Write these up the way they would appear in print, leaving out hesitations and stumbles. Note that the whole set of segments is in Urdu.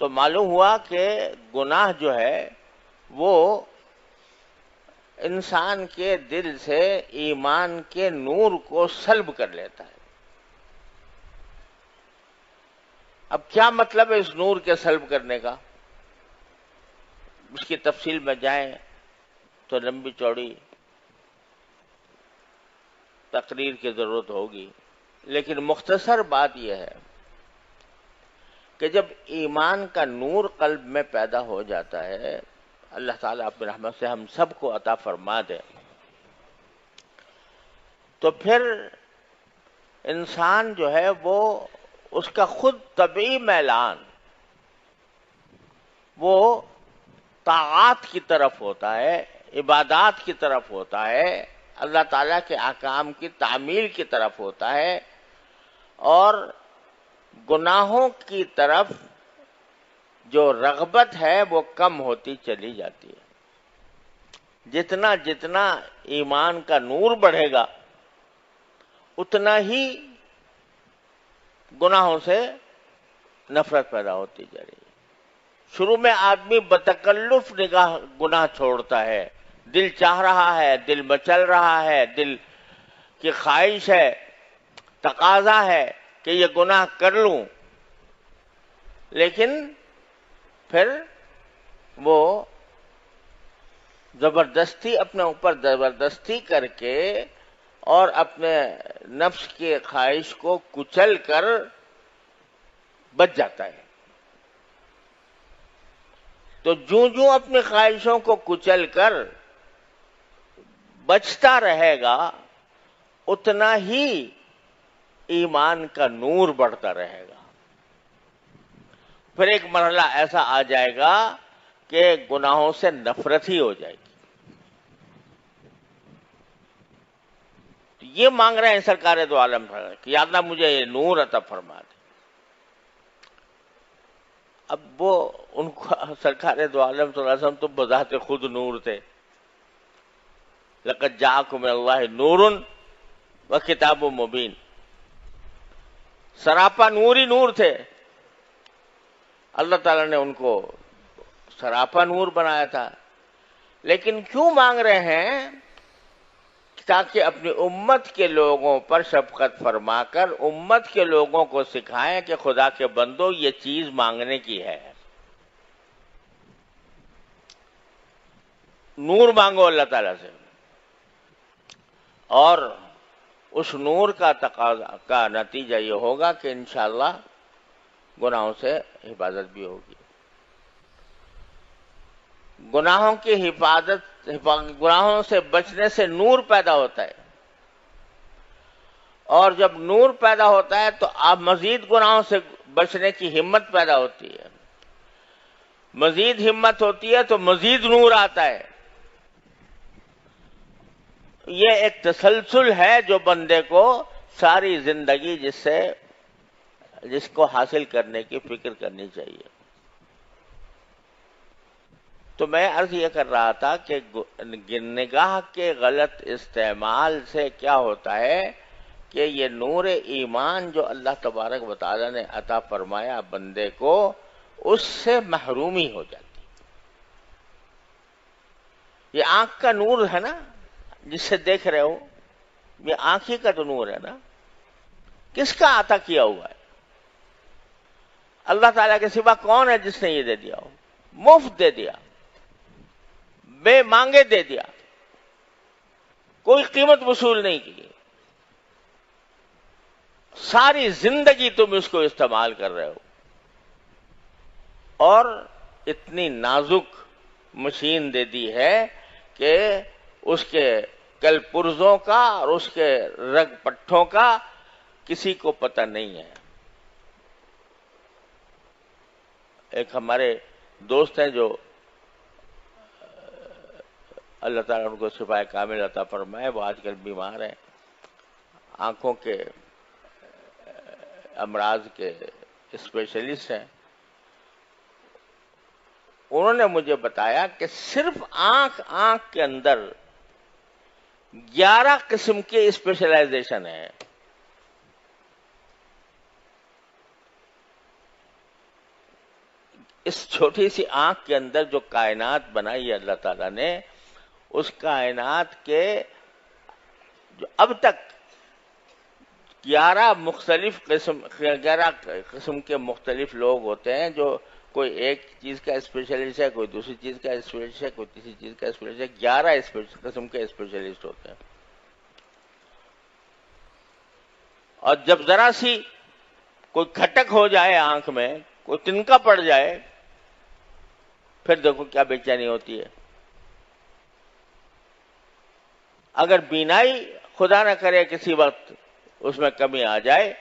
تو معلوم ہوا کہ گناہ جو ہے وہ انسان کے دل سے ایمان کے نور کو سلب کر لیتا ہے. اب کیا مطلب ہے اس نور کے سلب کرنے کا؟ اس کی تفصیل میں جائیں تو لمبی چوڑی تقریر کی ضرورت ہوگی، لیکن مختصر بات یہ ہے کہ جب ایمان کا نور قلب میں پیدا ہو جاتا ہے، اللہ تعالیٰ اپنی رحمت سے ہم سب کو عطا فرما دے، تو پھر انسان جو ہے وہ اس کا خود طبعی میلان وہ طاعات کی طرف ہوتا ہے، عبادات کی طرف ہوتا ہے، اللہ تعالیٰ کے احکام کی تعمیل کی طرف ہوتا ہے، اور گناہوں کی طرف جو رغبت ہے وہ کم ہوتی چلی جاتی ہے. جتنا جتنا ایمان کا نور بڑھے گا اتنا ہی گناہوں سے نفرت پیدا ہوتی جا رہی ہے. شروع میں آدمی بتکلف نگاہ گناہ چھوڑتا ہے، دل چاہ رہا ہے، دل مچل رہا ہے، دل کی خواہش ہے، تقاضا ہے کہ یہ گناہ کر لوں، لیکن پھر وہ زبردستی اپنے اوپر زبردستی کر کے اور اپنے نفس کی خواہش کو کچل کر بچ جاتا ہے. تو جوں اپنی خواہشوں کو کچل کر بچتا رہے گا اتنا ہی ایمان کا نور بڑھتا رہے گا. پھر ایک مرحلہ ایسا آ جائے گا کہ گناہوں سے نفرت ہی ہو جائے گی. تو یہ مانگ رہے ہیں سرکار دو عالم کہ یا اللہ مجھے یہ نور عطا فرما دے. اب وہ ان کو سرکار دو عالم صلی اللہ علیہ وسلم تو بذات خود نور تھے. لقد جاءکم من اللہ نور و کتاب مبین، سراپا نور ہی نور تھے. اللہ تعالیٰ نے ان کو سراپا نور بنایا تھا. لیکن کیوں مانگ رہے ہیں؟ تاکہ اپنی امت کے لوگوں پر شفقت فرما کر امت کے لوگوں کو سکھائیں کہ خدا کے بندو یہ چیز مانگنے کی ہے. نور مانگو اللہ تعالیٰ سے، اور اس نور کا تقاضا کا نتیجہ یہ ہوگا کہ انشاءاللہ گناہوں سے حفاظت بھی ہوگی. گناہوں کی گناہوں سے بچنے سے نور پیدا ہوتا ہے، اور جب نور پیدا ہوتا ہے تو آپ مزید گناہوں سے بچنے کی ہمت پیدا ہوتی ہے. مزید ہمت ہوتی ہے تو مزید نور آتا ہے. یہ ایک تسلسل ہے جو بندے کو ساری زندگی جس کو حاصل کرنے کی فکر کرنی چاہیے. تو میں عرض یہ کر رہا تھا کہ نگاہ کے غلط استعمال سے کیا ہوتا ہے کہ یہ نور ایمان جو اللہ تبارک و تعالی نے عطا فرمایا بندے کو، اس سے محرومی ہو جاتی. یہ آنکھ کا نور ہے نا جس سے دیکھ رہے ہو، یہ آنکھ ہی کا تو نور ہے نا. کس کا عطا کیا ہوا ہے؟ اللہ تعالیٰ کے سوا کون ہے جس نے یہ دے دیا ہو؟ مفت دے دیا، بے مانگے دے دیا، کوئی قیمت وصول نہیں کی. ساری زندگی تم اس کو استعمال کر رہے ہو، اور اتنی نازک مشین دے دی ہے کہ اس کے کل پرزوں کا اور اس کے رگ پٹھوں کا کسی کو پتہ نہیں ہے. ایک ہمارے دوست ہیں جو اللہ تعالیٰ ان کو شفائے کامل عطا فرمائے، وہ آج کل بیمار ہیں، آنکھوں کے امراض کے اسپیشلسٹ ہیں. انہوں نے مجھے بتایا کہ صرف آنکھ کے اندر 11 قسم کے اسپیشلائزیشن ہیں. اس چھوٹی سی آنکھ کے اندر جو کائنات بنائی ہے اللہ تعالیٰ نے، اس کائنات کے جو اب تک 11 قسم کے مختلف لوگ ہوتے ہیں، جو کوئی ایک چیز کا اسپیشلسٹ ہے، کوئی دوسری چیز کا اسپیشلسٹ ہے، کوئی تیسری چیز کا اسپیشلسٹ ہے، 11 قسم کے اسپیشلسٹ ہوتے ہیں. اور جب ذرا سی کوئی کھٹک ہو جائے آنکھ میں، کوئی تنکا پڑ جائے، پھر دیکھو کیا بے چینی ہوتی ہے. اگر بینائی خدا نہ کرے کسی وقت اس میں کمی آ جائے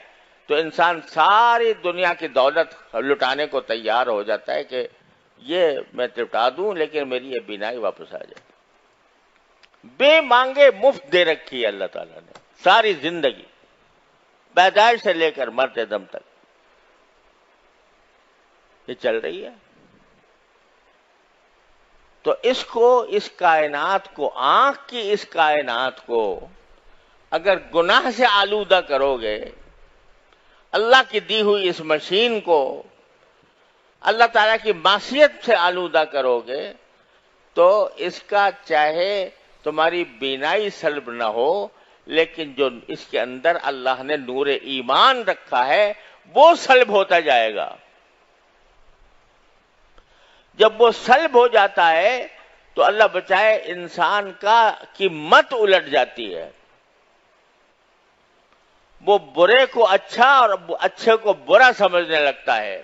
تو انسان ساری دنیا کی دولت لٹانے کو تیار ہو جاتا ہے کہ یہ میں لٹا دوں لیکن میری یہ بینائی واپس آ جائے. بے مانگے مفت دے رکھی ہے اللہ تعالیٰ نے ساری زندگی، پیدائش سے لے کر مرتے دم تک یہ چل رہی ہے. تو اس کائنات کو، آنکھ کی اس کائنات کو اگر گناہ سے آلودہ کرو گے، اللہ کی دی ہوئی اس مشین کو اللہ تعالیٰ کی معصیت سے آلودہ کرو گے، تو اس کا چاہے تمہاری بینائی سلب نہ ہو، لیکن جو اس کے اندر اللہ نے نور ایمان رکھا ہے وہ سلب ہوتا جائے گا. جب وہ سلب ہو جاتا ہے تو اللہ بچائے انسان کی مت الٹ جاتی ہے. وہ برے کو اچھا اور اچھے کو برا سمجھنے لگتا ہے.